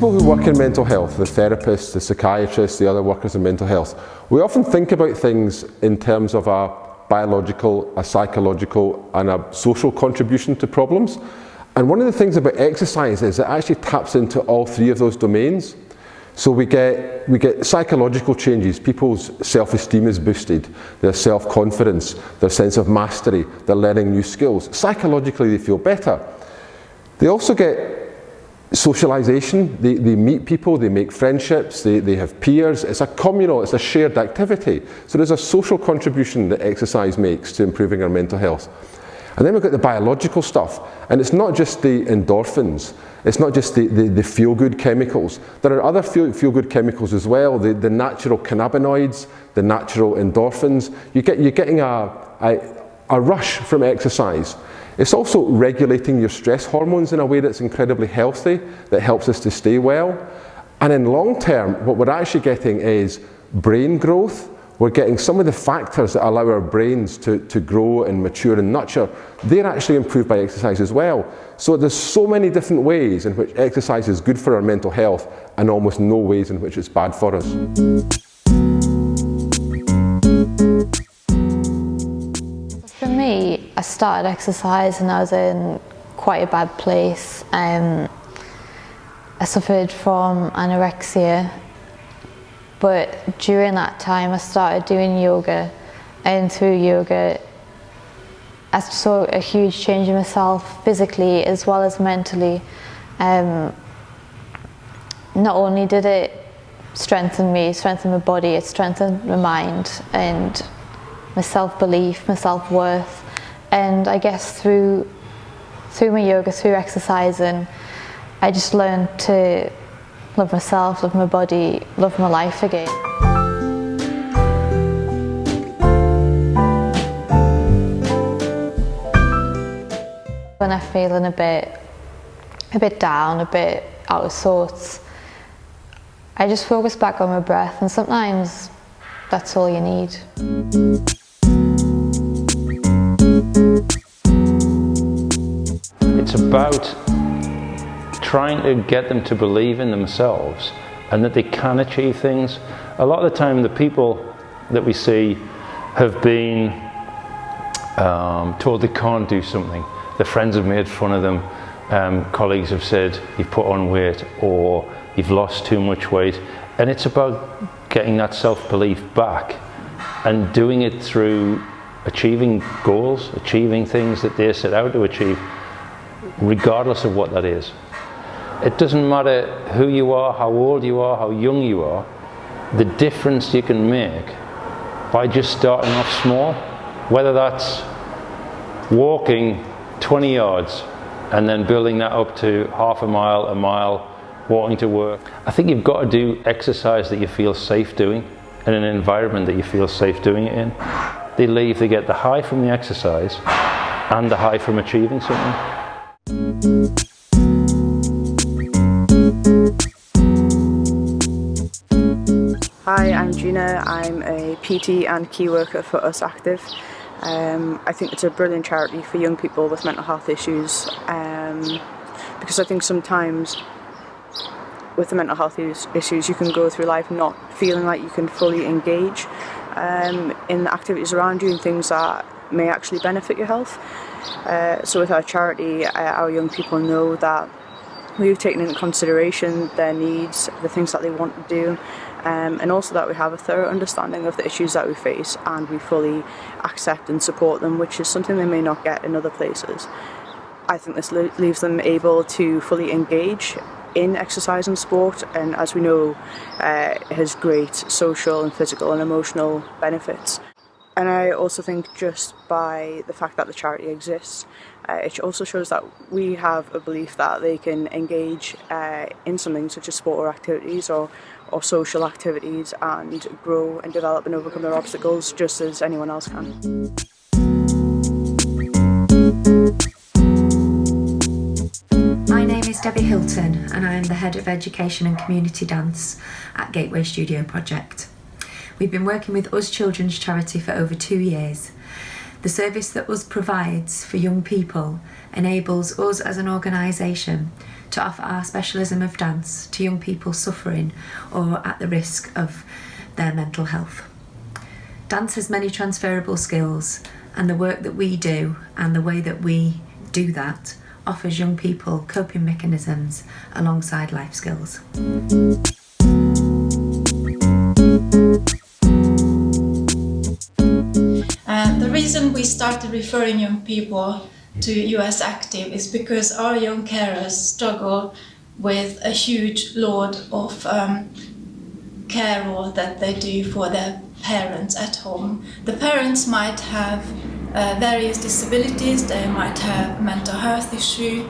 people who work in mental health, the therapists, the psychiatrists, the other workers in mental health, we often think about things in terms of a biological, a psychological and a social contribution to problems. And one of the things about exercise is it actually taps into all three of those domains. So we get psychological changes. People's self-esteem is boosted, their self-confidence, their sense of mastery, they're learning new skills. Psychologically they feel better. They also get socialization, they meet people, they make friendships, they have peers. It's a communal, it's a shared activity. So there's a social contribution that exercise makes to improving our mental health. And then we've got the biological stuff, and it's not just the endorphins, it's not just the feel-good chemicals. There are other feel-good chemicals as well, the natural cannabinoids, the natural endorphins. You're getting a rush from exercise. It's also regulating your stress hormones in a way that's incredibly healthy, that helps us to stay well. And in long term, what we're actually getting is brain growth. We're getting some of the factors that allow our brains to grow and mature and nurture. They're actually improved by exercise as well. So there's so many different ways in which exercise is good for our mental health and almost no ways in which it's bad for us. For me, I started exercise and I was in quite a bad place. I suffered from anorexia. But during that time I started doing yoga, and through yoga I saw a huge change in myself physically as well as mentally. Not only did it strengthen me, strengthen my body, it strengthened my mind and my self-belief, my self-worth. And I guess through my yoga, through exercising, I just learned to love myself, love my body, love my life again. When I'm feeling a bit down, a bit out of sorts, I just focus back on my breath, and sometimes that's all you need. It's about trying to get them to believe in themselves and that they can achieve things. A lot of the time the people that we see have been told they can't do something. Their friends have made fun of them, colleagues have said you've put on weight or you've lost too much weight, and it's about getting that self-belief back and doing it through achieving goals, achieving things that they set out to achieve, regardless of what that is. It doesn't matter who you are, how old you are, how young you are, the difference you can make by just starting off small, whether that's walking 20 yards and then building that up to half a mile, walking to work. I think you've got to do exercise that you feel safe doing in an environment that you feel safe doing it in. They get the high from the exercise and the high from achieving something. Hi, I'm Gina. I'm a PT and key worker for uSactive. I think it's a brilliant charity for young people with mental health issues, because I think sometimes with the mental health issues you can go through life not feeling like you can fully engage in the activities around you and things that may actually benefit your health. So with our charity, our young people know that we've taken into consideration their needs, the things that they want to do, and also that we have a thorough understanding of the issues that we face and we fully accept and support them, which is something they may not get in other places. I think this leaves them able to fully engage in exercise and sport, and as we know, it has great social and physical and emotional benefits. And I also think just by the fact that the charity exists, it also shows that we have a belief that they can engage in something such as sport or activities or social activities and grow and develop and overcome their obstacles just as anyone else can. My name is Debbie Hilton and I am the Head of Education and Community Dance at Gateway Studio Project. We've been working with US Children's Charity for over 2 years. The service that US provides for young people enables us as an organisation to offer our specialism of dance to young people suffering or at the risk of their mental health. Dance has many transferable skills, and the work that we do and the way that we do that offers young people coping mechanisms alongside life skills. The reason we started referring young people to uSactive is because our young carers struggle with a huge load of care that they do for their parents at home. The parents might have various disabilities, they might have mental health issue,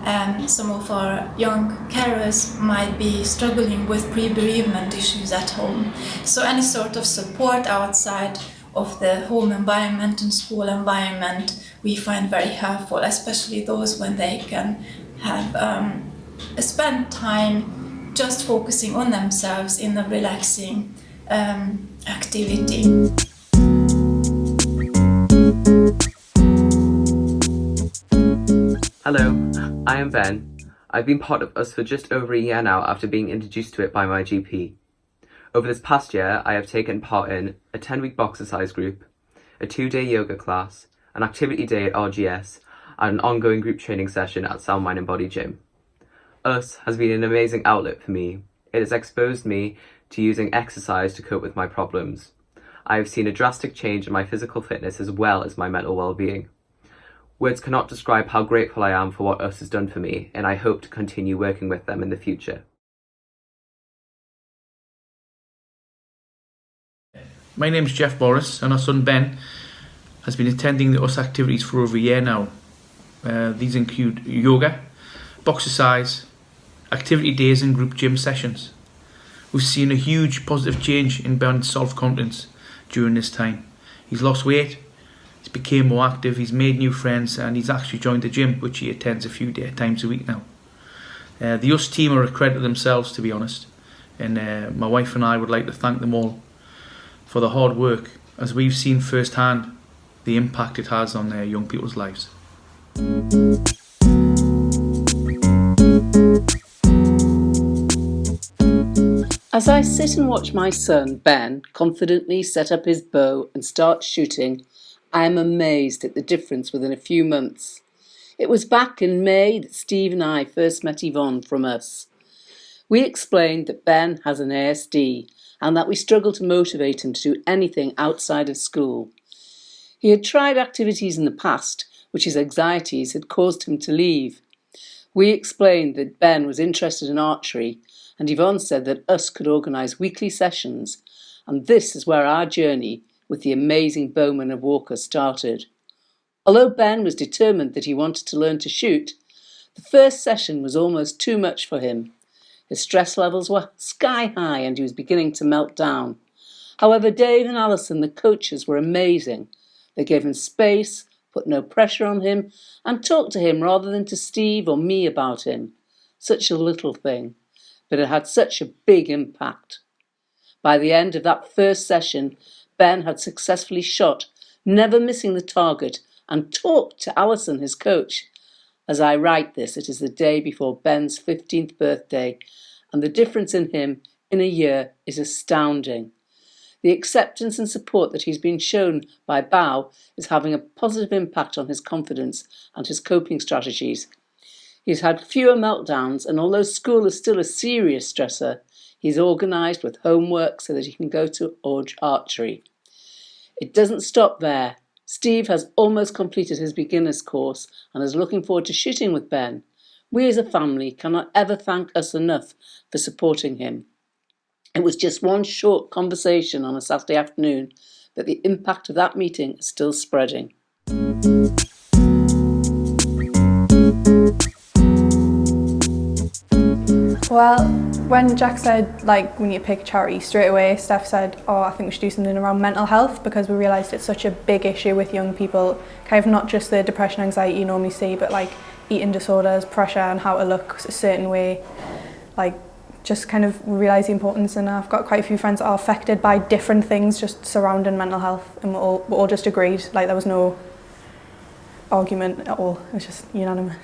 and some of our young carers might be struggling with pre-bereavement issues at home. So any sort of support outside of the home environment and school environment we find very helpful, especially those when they can have spend time just focusing on themselves in a relaxing activity. Hello, I am Ben. I've been part of US for just over a year now after being introduced to it by my GP. Over this past year, I have taken part in a 10-week boxercise group, a 2-day yoga class, an activity day at RGS, and an ongoing group training session at Sound Mind and Body Gym. US has been an amazing outlet for me. It has exposed me to using exercise to cope with my problems. I have seen a drastic change in my physical fitness as well as my mental well-being. Words cannot describe how grateful I am for what US has done for me, and I hope to continue working with them in the future. My name's Jeff Boris, and our son Ben has been attending the US activities for over a year now. These include yoga, boxercise, activity days and group gym sessions. We've seen a huge positive change in Ben's self-confidence during this time. He's lost weight, he's become more active, he's made new friends, and he's actually joined the gym, which he attends a few times a week now. The US team are a credit to themselves, to be honest, and my wife and I would like to thank them all for the hard work, as we've seen firsthand the impact it has on their young people's lives. As I sit and watch my son, Ben, confidently set up his bow and start shooting, I am amazed at the difference within a few months. It was back in May that Steve and I first met Yvonne from US. We explained that Ben has an ASD and that we struggle to motivate him to do anything outside of school. He had tried activities in the past, which his anxieties had caused him to leave. We explained that Ben was interested in archery, and Yvonne said that US could organise weekly sessions, and this is where our journey with the amazing bowman of Walker started. Although Ben was determined that he wanted to learn to shoot, the first session was almost too much for him. His stress levels were sky high and he was beginning to melt down. However, Dave and Alison, the coaches, were amazing. They gave him space, put no pressure on him, and talked to him rather than to Steve or me about him. Such a little thing, but it had such a big impact. By the end of that first session, Ben had successfully shot, never missing the target, and talked to Alison, his coach. As I write this, it is the day before Ben's 15th birthday, and the difference in him in a year is astounding. The acceptance and support that he's been shown by Bao is having a positive impact on his confidence and his coping strategies. He's had fewer meltdowns, and although school is still a serious stressor, he's organised with homework so that he can go to archery. It doesn't stop there. Steve has almost completed his beginner's course and is looking forward to shooting with Ben. We as a family cannot ever thank US enough for supporting him. It was just one short conversation on a Saturday afternoon, but the impact of that meeting is still spreading. Well, when Jack said, like, we need to pick a charity, straight away Steph said, oh, I think we should do something around mental health, because we realised it's such a big issue with young people, kind of not just the depression, anxiety you normally see, but like eating disorders, pressure and how to look a certain way, like just kind of realise the importance. And I've got quite a few friends that are affected by different things just surrounding mental health, and we all just agreed, like there was no argument at all, it was just unanimous.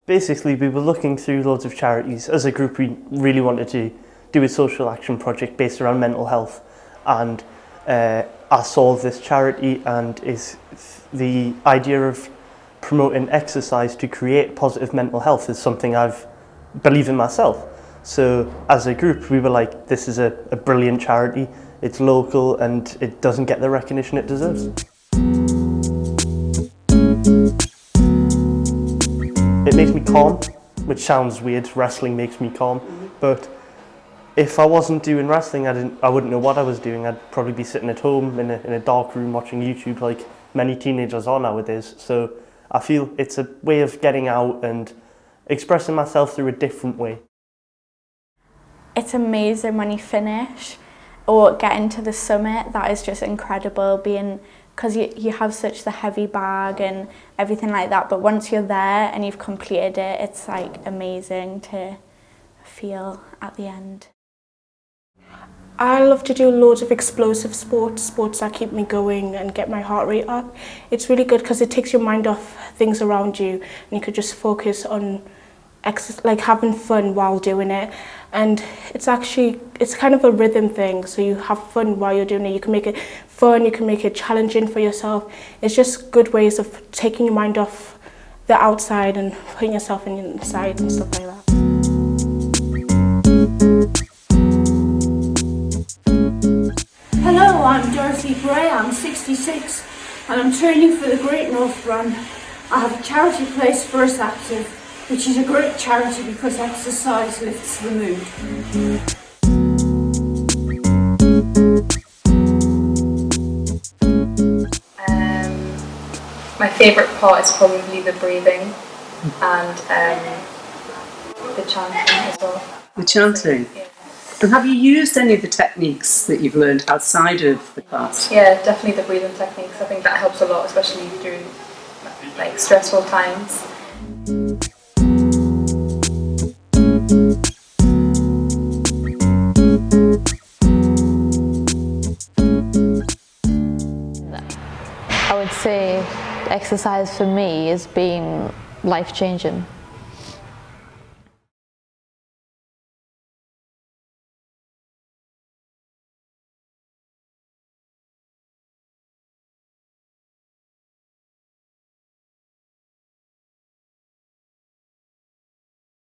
Basically, we were looking through loads of charities. As a group, we really wanted to do a social action project based around mental health, and I saw this charity, and is the idea of promoting exercise to create positive mental health is something I've believe in myself. So as a group, we were like, this is a brilliant charity. It's local and it doesn't get the recognition it deserves. It makes me calm, which sounds weird. Wrestling makes me calm, but if I wasn't doing wrestling, I wouldn't know what I was doing. I'd probably be sitting at home in a dark room watching YouTube like many teenagers are nowadays. So I feel it's a way of getting out and expressing myself through a different way. It's amazing when you finish or getting to the summit. That is just incredible, because you have such the heavy bag and everything like that, but once you're there and you've completed it, it's like amazing to feel at the end. I love to do loads of explosive sports that keep me going and get my heart rate up. It's really good because it takes your mind off things around you and you could just focus on like having fun while doing it. And it's kind of a rhythm thing, so you have fun while you're doing it. You can make it fun, you can make it challenging for yourself. It's just good ways of taking your mind off the outside and putting yourself inside and stuff like that. Hello, I'm Dorothy Bray, I'm 66 and I'm training for the Great North Run. I have a charity place for uSactive, which is a great charity because exercise lifts the mood. My favourite part is probably the breathing and the chanting as well. The chanting? Yeah. And have you used any of the techniques that you've learned outside of the class? Yeah, definitely the breathing techniques. I think that helps a lot, especially during like stressful times. I would say exercise for me has been life-changing.